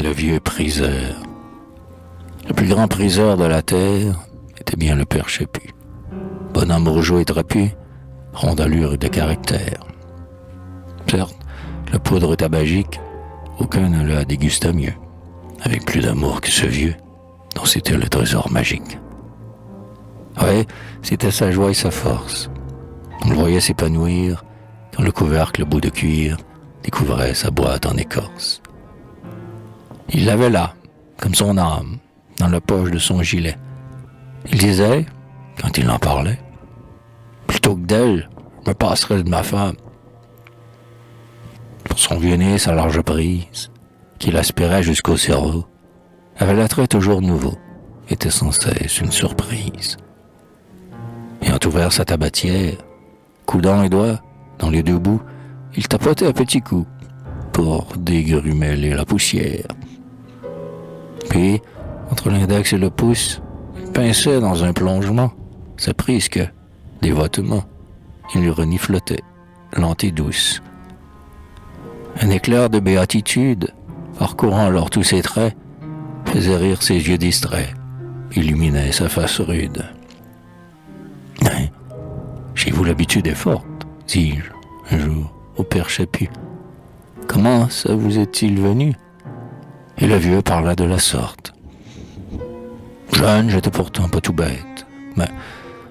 le vieux priseur. Le plus grand priseur de la terre était bien le père Chaput. Bonhomme rougeau et trapu, rond d'allure et de caractère. Certes, le poudre tabagique, aucun ne la dégusta mieux, avec plus d'amour que ce vieux, dont c'était le trésor magique. Ouais, c'était sa joie et sa force. On le voyait s'épanouir quand le couvercle bout de cuir découvrait sa boîte en écorce. Il l'avait là, comme son âme, dans la poche de son gilet. Il disait, quand il en parlait, « Plutôt que d'elle, je me passerais de ma femme. » Pour son vieux nez, sa large prise, qu'il aspirait jusqu'au cerveau, avait l'attrait toujours nouveau, était sans cesse une surprise. Ayant ouvert sa tabatière, coudant les doigts, dans les deux bouts, il tapotait à petits coups pour dégrumelles la poussière. Puis, entre l'index et le pouce, il pinçait dans un plongement sa prise que, dévotement, il lui reniflotait, lente et douce. Un éclair de béatitude, parcourant alors tous ses traits, faisait rire ses yeux distraits, illuminait sa face rude. « Hein, chez vous l'habitude est forte, dis-je, un jour, au père Chaput. Comment ça vous est-il venu? » Et le vieux parla de la sorte. Jeune, j'étais pourtant pas tout bête, mais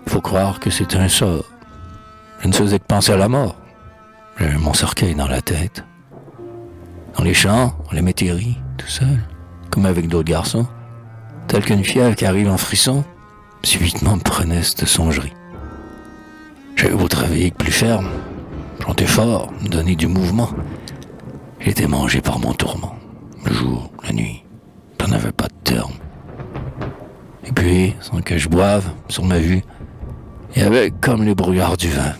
faut croire que c'est un sort. Je ne faisais que penser à la mort. J'avais mon cercueil dans la tête. Dans les champs, on les métairie, tout seul, comme avec d'autres garçons, tel qu'une fièvre qui arrive en frisson, subitement me prenait cette songerie. J'avais beau travailler plus ferme, chanter fort, me donner du mouvement. J'étais mangé par mon tourment, le jour, la nuit, j'en avais pas de terme. Et puis, sans que je boive, sur ma vue, il y avait comme les brouillards du vin.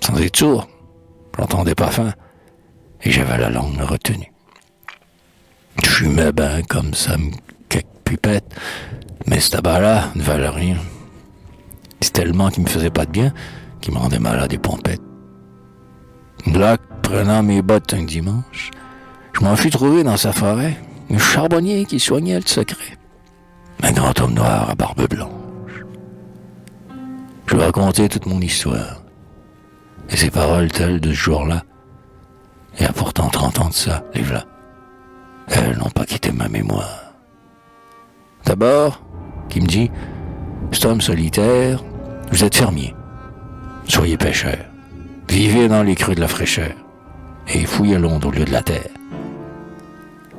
Sans être sourd, j'entendais pas fin, et j'avais la langue retenue. Je fumais ben comme ça, quelques pipettes, mais ce tabac-là ne valait rien. C'est tellement qu'il me faisait pas de bien, qu'il me rendait malade et pompette. Là, prenant mes bottes un dimanche, je m'en fus trouvé dans sa forêt, un charbonnier qui soignait le secret. Un grand homme noir à barbe blanche. Je lui racontais toute mon histoire. Et ces paroles telles de ce jour-là, il y a pourtant 30 ans de ça, les v'là. Elles n'ont pas quitté ma mémoire. D'abord, qui me dit, cet homme solitaire, vous êtes fermier. Soyez pêcheur. Vivez dans les creux de la fraîcheur. Et fouillez l'onde au lieu de la terre.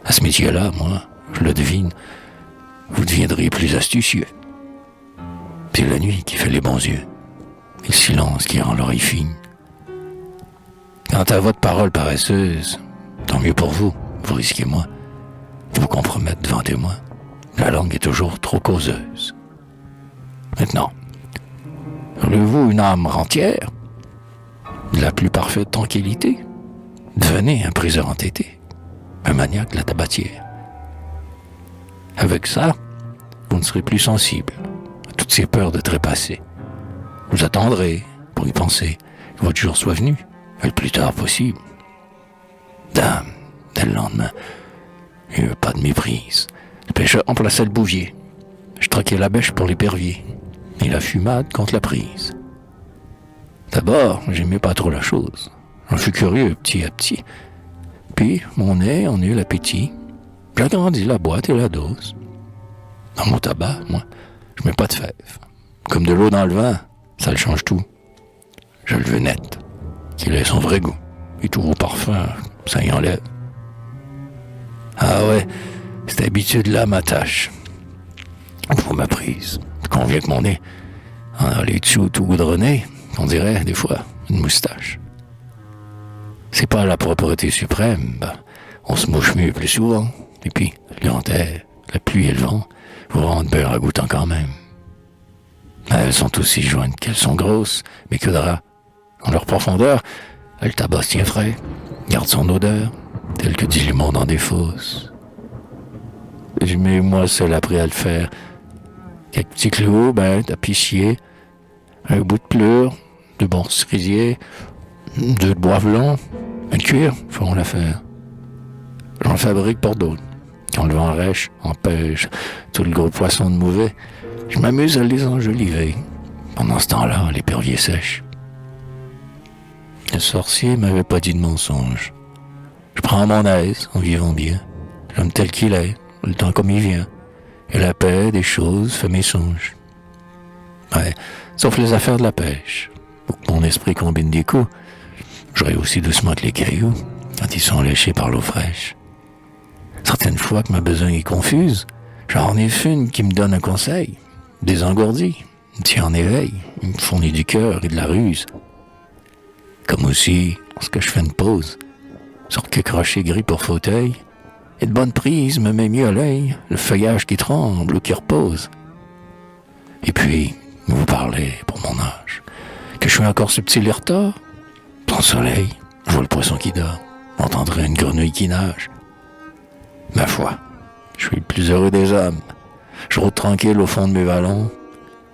À ce métier-là, moi, je le devine, vous deviendrez plus astucieux. C'est la nuit qui fait les bons yeux, et le silence qui rend l'oreille fine. Quant à votre parole paresseuse, tant mieux pour vous, vous risquez moins de vous compromettre devant témoins. La langue est toujours trop causeuse. Maintenant, voulez-vous une âme rentière, de la plus parfaite tranquillité? Devenez un priseur entêté, un maniaque de la tabatière. Avec ça, vous ne serez plus sensible à toutes ces peurs de trépasser. Vous attendrez, pour y penser, que votre jour soit venu, le plus tard possible. Dame, dès le lendemain, il n'y eut pas de méprise. Le pêcheur emplaçait le bouvier. Je traquais la bêche pour l'épervier, et la fumade contre la prise. D'abord, j'aimais pas trop la chose. J'en fus curieux petit à petit. Puis, mon nez en eut l'appétit. J'agrandis la boîte et la dose. Dans mon tabac, moi, je mets pas de fèves. Comme de l'eau dans le vin, ça le change tout. Je le veux net, qu'il ait son vrai goût. Et tout au parfum, ça y enlève. Ah ouais, cette habitude-là m'attache. Pour ma prise, je conviens que mon nez en a les dessous tout goudronné, on dirait, des fois, une moustache. C'est pas la propreté suprême, ben, on se mouche mieux plus souvent. Et puis, la pluie et le vent vous rendent bien ragoûtant quand même. Elles sont aussi jointes qu'elles sont grosses, mais que drap. Dans leur profondeur, le tabac tient frais, garde son odeur, tel que dit le monde dans des fosses. Mais moi seul appris à le faire. Quelques petits clous, tapissier, un bout de pleure, de bons cerisier, deux de bois blanc, un cuir, feront l'affaire. J'en fabrique pour d'autres. Quand le vent rêche empêche tout le gros poisson de mouvet, je m'amuse à les enjoliver. Pendant ce temps-là, l'épervier sèche. Le sorcier m'avait pas dit de mensonge. Je prends mon aise en vivant bien. J'aime tel qu'il est, le temps comme il vient. Et la paix des choses fait mes songes. Ouais, sauf les affaires de la pêche. Pour que mon esprit combine des coups, j'aurai aussi doucement que les cailloux quand ils sont léchés par l'eau fraîche. Certaines fois que ma besogne est confuse, j'en ai une qui me donne un conseil, désengourdi, me tient en éveil, il me fournit du cœur et de la ruse. Comme aussi, lorsque je fais une pause, sur quelques rochers gris pour fauteuil, et de bonne prise me met mieux à l'œil le feuillage qui tremble ou qui repose. Et puis, vous parlez, pour mon âge, que je suis encore subtil et retard. Sans soleil, je vois le poisson qui dort, j'entendrai une grenouille qui nage. Ma foi, je suis le plus heureux des hommes. Je rôde tranquille au fond de mes vallons,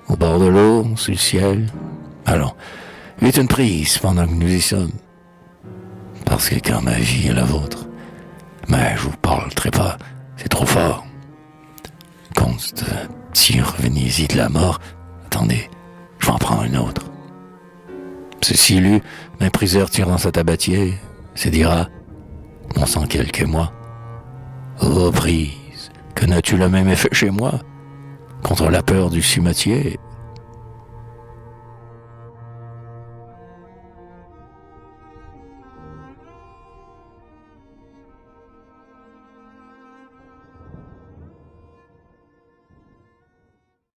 au bord de l'eau, sous le ciel. Allons, vite une prise pendant que nous y sommes. Parce que quand ma vie est la vôtre, mais je vous parle très pas, c'est trop fort. Conte de petit revenez-y de la mort. Attendez, je vais en prendre une autre. Ceci lu, un priseur tirant sa tabatière, se dira, on sent quelques mois. Ô prise, que n'as-tu le même effet chez moi? Contre la peur du cimetière,